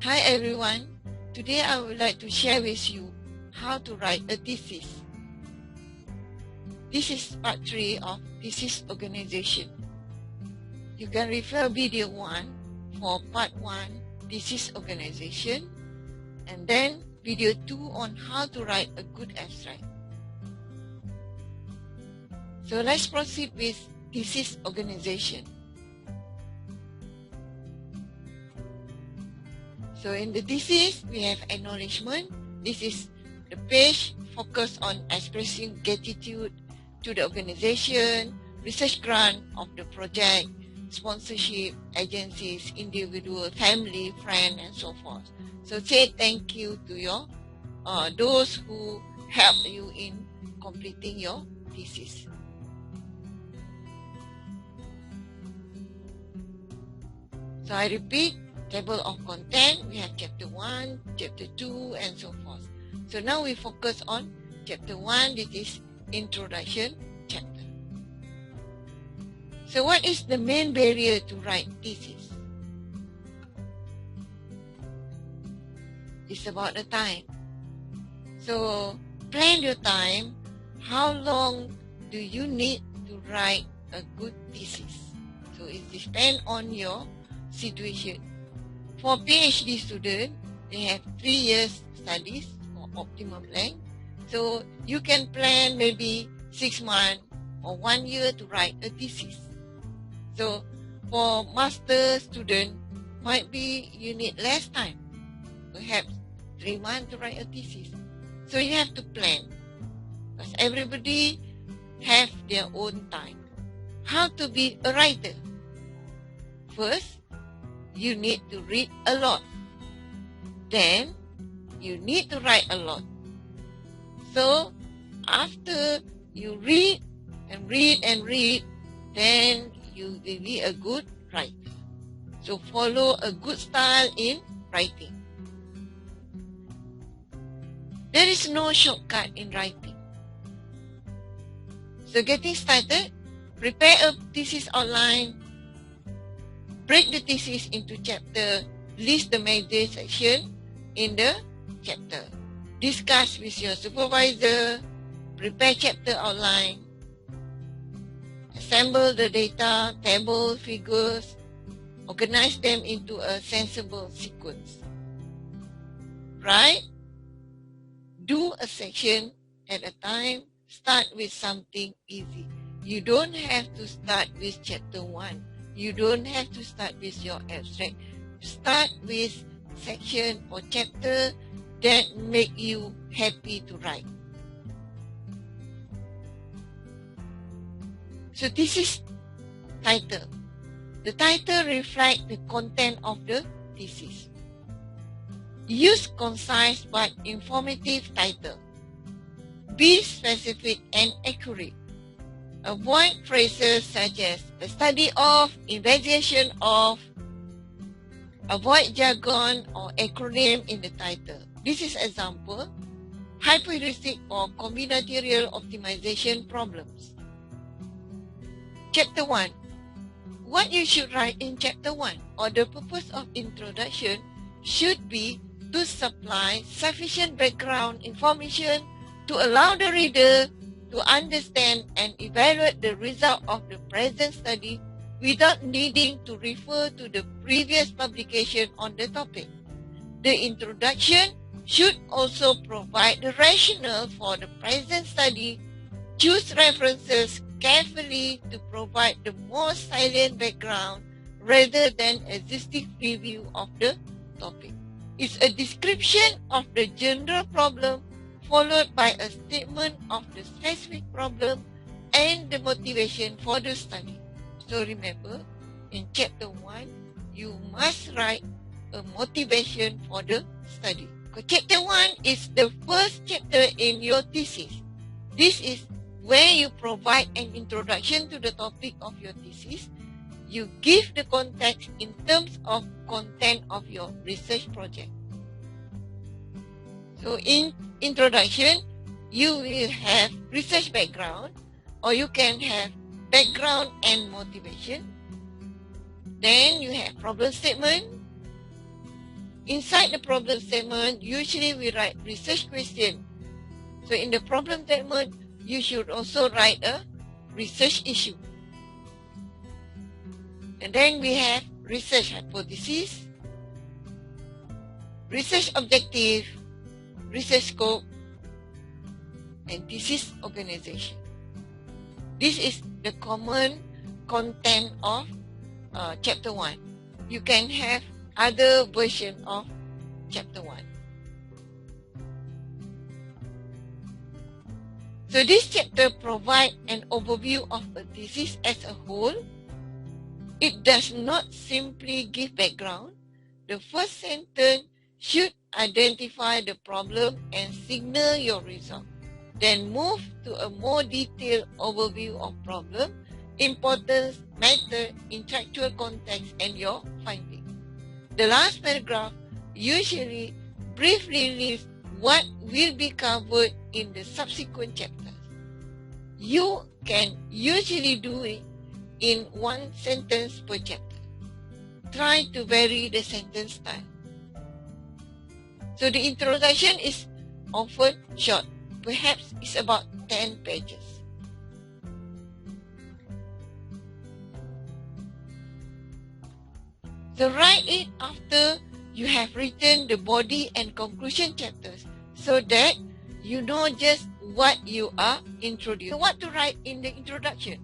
Hi everyone, today I would like to share with you how to write a thesis. This is part 3 of thesis organization. You can refer video 1 for part 1 thesis organization and then video 2 on how to write a good abstract. So let's proceed with thesis organization. So in the thesis, we have acknowledgement. This is the page focused on expressing gratitude to the organization, research grant of the project, sponsorship, agencies, individual, family, friend, and so forth. So say thank you to your those who helped you in completing your thesis. So I repeat, table of content, we have chapter 1, chapter 2, and so forth. So now we focus on chapter 1, this is introduction chapter. So what is the main barrier to write thesis? It's about the time. So plan your time. How long do you need to write a good thesis? So it depends on your situation. For PhD students, they have 3 years studies for optimum length. So you can plan maybe 6 months or 1 year to write a thesis. So for master student, might be you need less time, perhaps 3 months to write a thesis. So you have to plan, because everybody have their own time. How to be a writer? First, you need to read a lot. Then, you need to write a lot. So, after you read and read and read, then you will be a good writer. So, follow a good style in writing. There is no shortcut in writing. So, getting started, prepare a thesis outline. Break the thesis into chapter, list the major section in the chapter. Discuss with your supervisor, prepare chapter outline, assemble the data, table, figures, organize them into a sensible sequence. Right? Do a section at a time, start with something easy. You don't have to start with chapter 1. You don't have to start with your abstract. Start with section or chapter that make you happy to write. So this is title. The title reflects the content of the thesis. Use concise but informative title. Be specific and accurate. Avoid phrases such as a study of, investigation of. Avoid jargon or acronym in the title. This is example, hyperheuristic or combinatorial optimization problems. Chapter 1. What you should write in chapter 1 or the purpose of introduction should be to supply sufficient background information to allow the reader to understand and evaluate the result of the present study without needing to refer to the previous publication on the topic. The introduction should also provide the rationale for the present study. Choose references carefully to provide the most salient background rather than existing review of the topic. It's a description of the general problem followed by a statement of the specific problem and the motivation for the study. So remember, in chapter 1, you must write a motivation for the study. Because chapter 1 is the first chapter in your thesis. This is where you provide an introduction to the topic of your thesis. You give the context in terms of content of your research project. So in introduction, you will have research background, or you can have background and motivation. Then you have problem statement, inside the problem statement, usually we write research question. So in the problem statement, you should also write a research issue. And then we have research hypothesis, research objective, research scope, and thesis organization. This is the common content of chapter 1. You can have other version of chapter 1. So this chapter provides an overview of a thesis as a whole. It does not simply give background. The first sentence should identify the problem and signal your result. Then move to a more detailed overview of problem, importance, method, intellectual context, and your findings. The last paragraph usually briefly lists what will be covered in the subsequent chapters. You can usually do it in one sentence per chapter. Try to vary the sentence style. So the introduction is often short. Perhaps it's about 10 pages. So write it after you have written the body and conclusion chapters so that you know just what you are introducing. So what to write in the introduction?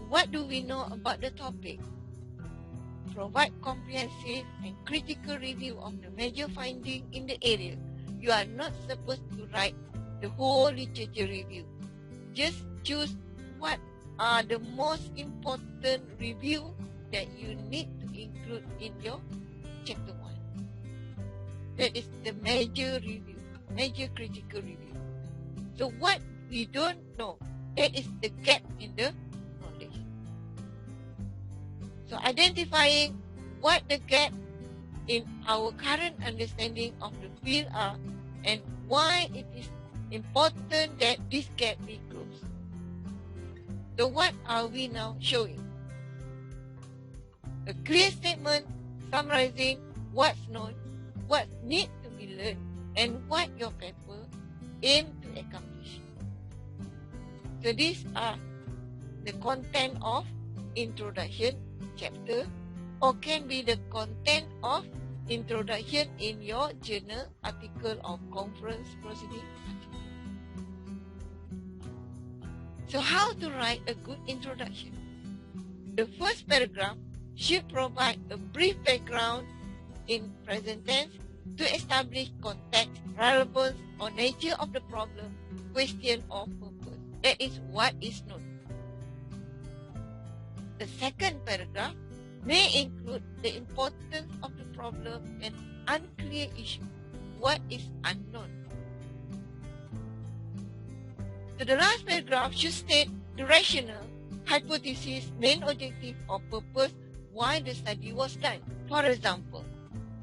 What do we know about the topic? Provide comprehensive and critical review of the major findings in the area. You are not supposed to write the whole literature review. Just choose what are the most important review that you need to include in your chapter 1. That is the major review, major critical review. So what we don't know, that is the gap in the knowledge. So identifying what the gap in our current understanding of the field are and why it is important that this gap be closed. So what are we now showing? A clear statement summarizing what's known, what needs to be learned, and what your paper aims to accomplish. So these are the content of introduction chapter, or can be the content of introduction in your journal article or conference proceeding. So how to write a good introduction? The first paragraph should provide a brief background in present tense to establish context, relevance, or nature of the problem, question, or purpose. That is what is known. The second paragraph may include the importance of the problem and unclear issue. What is unknown? So the last paragraph should state the rationale, hypothesis, main objective, or purpose why the study was done. For example,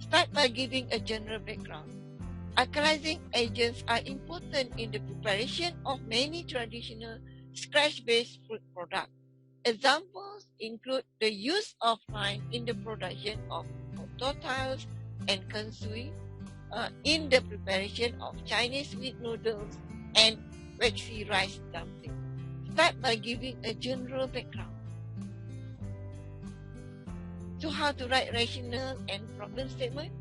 start by giving a general background. Alkalizing agents are important in the preparation of many traditional scratch-based fruit products. Examples include the use of lime in the production of tortillas and kansui, in the preparation of Chinese wheat noodles and waxy rice dumplings. Start by giving a general background. So how to write rationale and problem statement?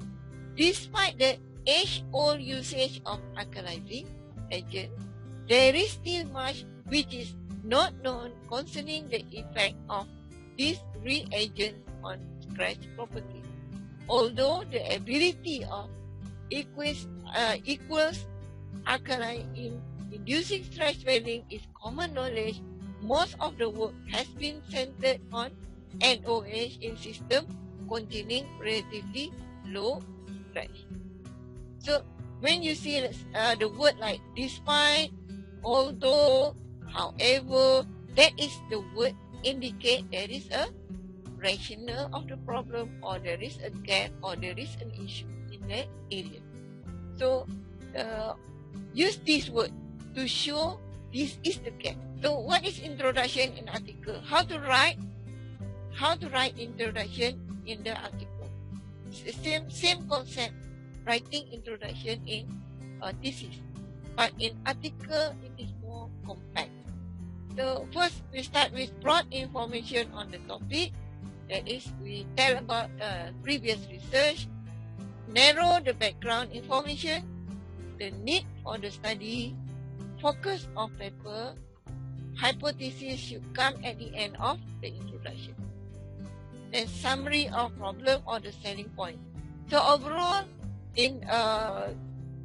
Despite the age-old usage of alkalizing agent, there is still much which is not known concerning the effect of these reagents on scratch properties. Although the ability of equals alkali in inducing scratch welding is common knowledge, most of the work has been centered on NOH in systems containing relatively low scratch. So when you see the word like despite, although, however, that is the word indicate there is a rationale of the problem, or there is a gap, or there is an issue in that area. So use this word to show this is the gap. So what is introduction in article? How to write introduction in the article? same concept, writing introduction in thesis. But in article, it is more compact. So first, we start with broad information on the topic. That is, we tell about previous research, narrow the background information, the need for the study, focus of paper, hypothesis should come at the end of the introduction. Then summary of problem or the selling point. So overall, in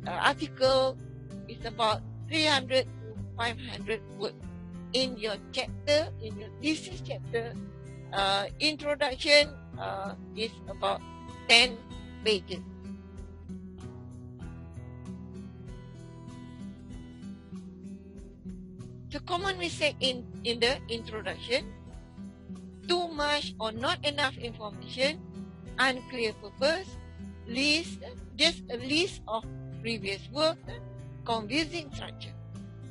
article, it's about 300 to 500 words. In your chapter, in your thesis chapter, introduction is about 10 pages. The common mistake in the introduction: too much or not enough information, unclear purpose, just a list of previous work, confusing structure.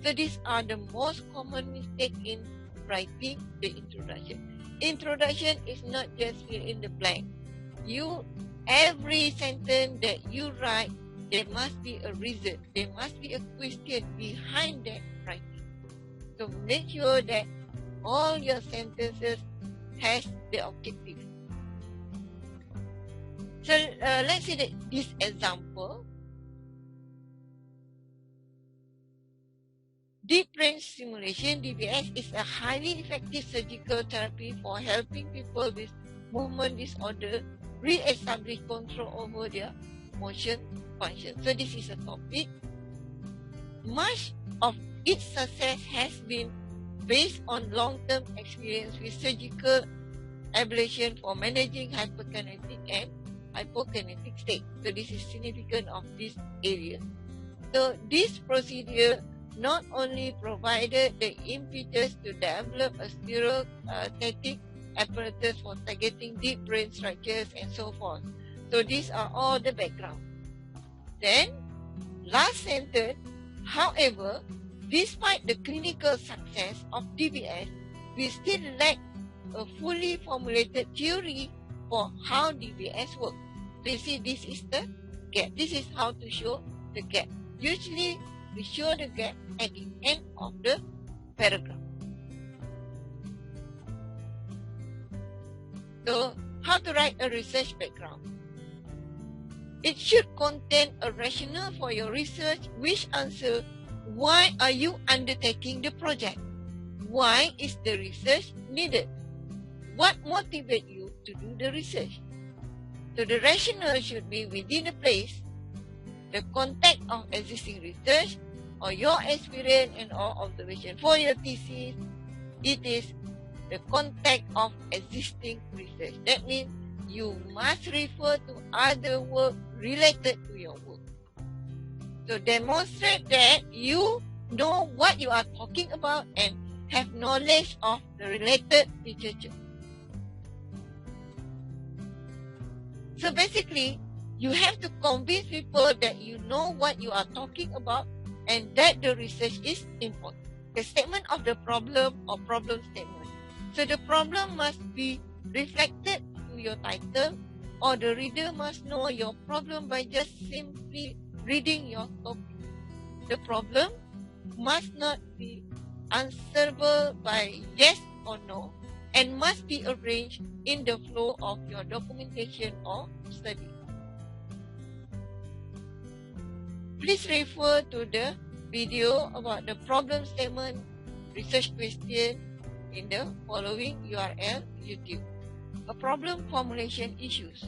So these are the most common mistake in writing the introduction. Introduction is not just fill in the blank. Every sentence that you write, there must be a reason. There must be a question behind that writing. So make sure that all your sentences has the objective. So let's see this example. Deep brain stimulation, DBS, is a highly effective surgical therapy for helping people with movement disorder re-establish control over their motion function. So this is a topic. Much of its success has been based on long-term experience with surgical ablation for managing hyperkinetic and hypokinetic state. So this is significant of this area. So this procedure not only provided the impetus to develop a stereostatic apparatus for targeting deep brain structures and so forth. So these are all the background. Then, last sentence, however, despite the clinical success of DBS, we still lack a fully formulated theory for how DBS works. So you see, this is the gap. This is how to show the gap. Usually, we show the gap at the end of the paragraph. So, how to write a research background? It should contain a rationale for your research, which answer why are you undertaking the project? Why is the research needed? What motivates you to do the research? So the rationale should be within a place, the context of existing research, or your experience and or observation. For your thesis, it is the context of existing research. That means you must refer to other work related to your work. So demonstrate that you know what you are talking about and have knowledge of the related literature. So basically, you have to convince people that you know what you are talking about and that the research is important. The statement of the problem or problem statement. So the problem must be reflected to your title, or the reader must know your problem by just simply reading your topic. The problem must not be answerable by yes or no and must be arranged in the flow of your documentation or study. Please refer to the video about the problem statement, research question in the following URL YouTube. A problem formulation issues.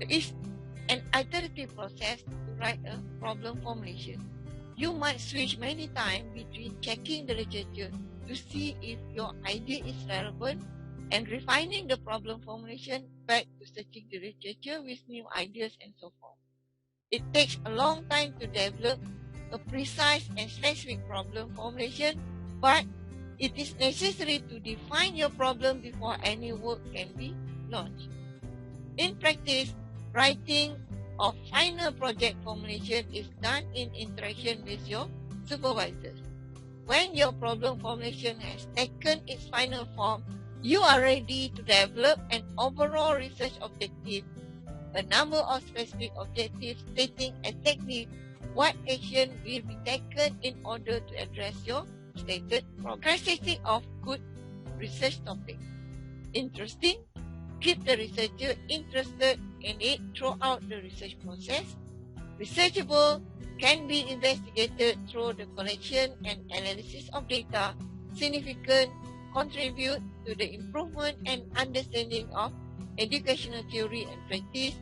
There is an iterative process to write a problem formulation. You might switch many times between checking the literature to see if your idea is relevant and refining the problem formulation back to searching the literature with new ideas and so forth. It takes a long time to develop a precise and specific problem formulation, but it is necessary to define your problem before any work can be launched. In practice, writing of final project formulation is done in interaction with your supervisors. When your problem formulation has taken its final form, you are ready to develop an overall research objective a number of specific objectives stating exactly what action will be taken in order to address your stated characteristic of good research topic. Interesting. Keep the researcher interested in it throughout the research process. Researchable can be investigated through the collection and analysis of data. Significant contribute to the improvement and understanding of educational theory and practice.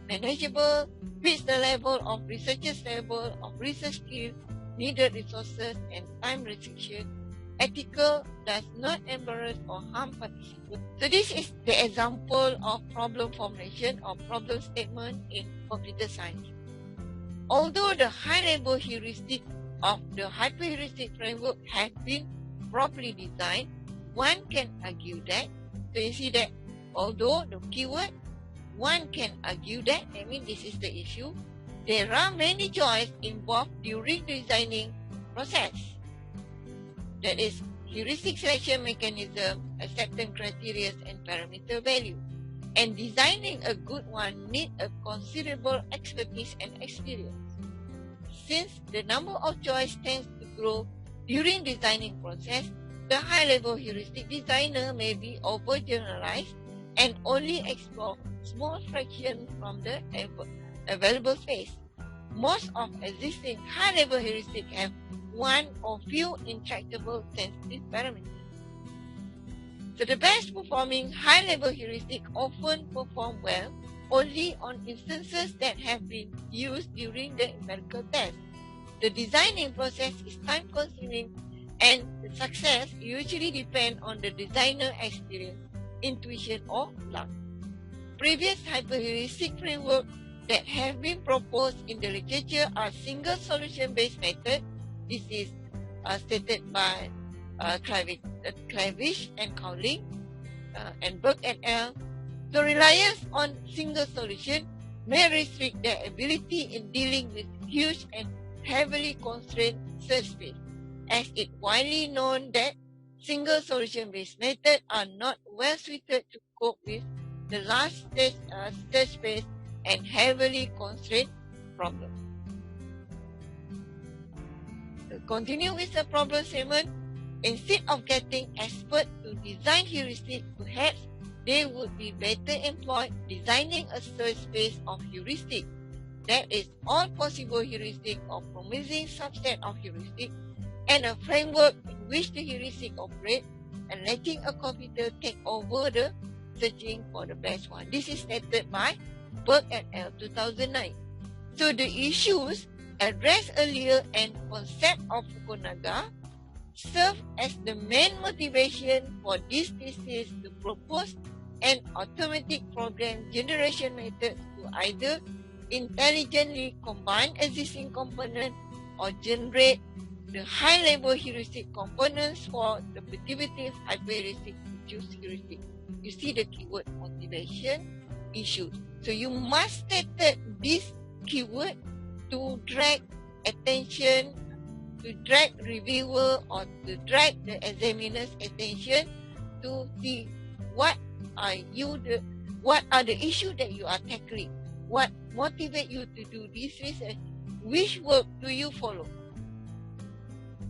Manageable fits the level of researcher's level of research skill, needed resources, and time restriction. Ethical does not embarrass or harm participants. So this is the example of problem formulation or problem statement in computer science. Although the high-level heuristic of the hyperheuristic framework has been properly designed, one can argue that, so you see that although the keyword, one can argue that, I mean this is the issue, there are many choices involved during the designing process. That is, heuristic selection mechanism, acceptance criteria, and parameter value. And designing a good one needs a considerable expertise and experience. Since the number of choices tends to grow during designing process, the high-level heuristic designer may be overgeneralized and only explore small fraction from the available space. Most of existing high-level heuristics have one or few intractable sensitive parameters. So the best performing high-level heuristics often perform well only on instances that have been used during the empirical test. The designing process is time-consuming and the success usually depends on the designer experience, intuition, or luck. Previous hyperheuristic frameworks that have been proposed in the literature are single solution-based method. This is stated by Clavish and Cowling and Burke et al. The reliance on single solution may restrict their ability in dealing with huge and heavily constrained search space, as it widely known that single solution-based methods are not well suited to cope with the large search space and heavily constrained problems. To continue with the problem statement, instead of getting experts to design heuristics, perhaps they would be better employed designing a search space of heuristics. That is, all possible heuristics or promising subset of heuristics, and a framework in which the heuristic operates, and letting a computer take over the searching for the best one. This is stated by Burke et al. 2009. So the issues addressed earlier and concept of Fukunaga serve as the main motivation for this thesis to propose an automatic program generation method to either intelligently combine existing components or generate the high-level heuristic components for the predictive hyperheuristic to choose heuristic. You see the keyword motivation issues. So you must state this keyword to drag attention, to drag reviewer or to drag the examiner's attention to see what are the issues that you are tackling, what motivates you to do this research, which work do you follow.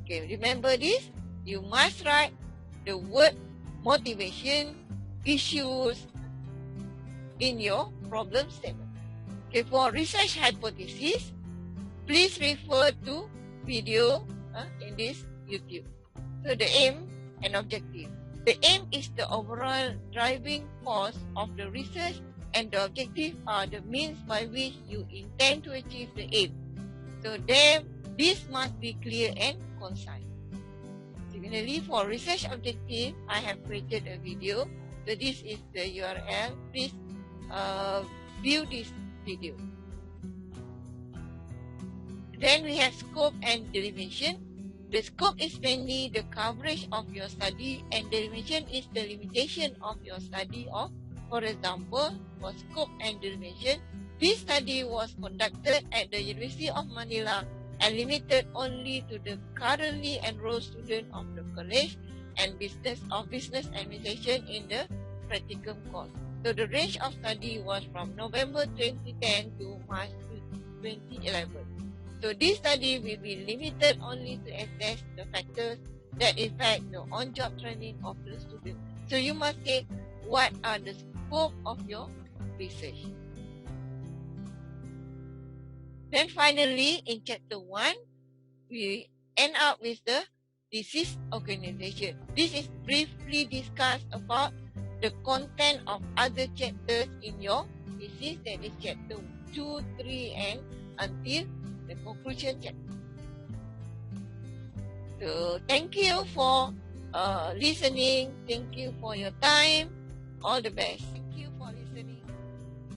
Okay, remember this, you must write the word motivation, issues in your problem statement. Okay, for research hypothesis, please refer to video in this YouTube. So the aim and objective. The aim is the overall driving force of the research, and the objective are the means by which you intend to achieve the aim. So this must be clear and concise. Similarly, for research objective, I have created a video. So this is the URL. Please view this video. Then we have scope and delimitation. The scope is mainly the coverage of your study, and delimitation is the limitation of your study of, for example, for scope and delimitation, this study was conducted at the University of Manila and limited only to the currently enrolled students of the college and business administration in the practicum course. So the range of study was from November 2010 to March 2011. So this study will be limited only to assess the factors that affect the on-job training of the student. So you must say what are the scope of your research. Then finally, in chapter 1, we end up with the thesis organization. This is briefly discussed about the content of other chapters in your thesis, that is chapter 2, 3, and until the conclusion chapter. So thank you for listening. Thank you for your time. All the best.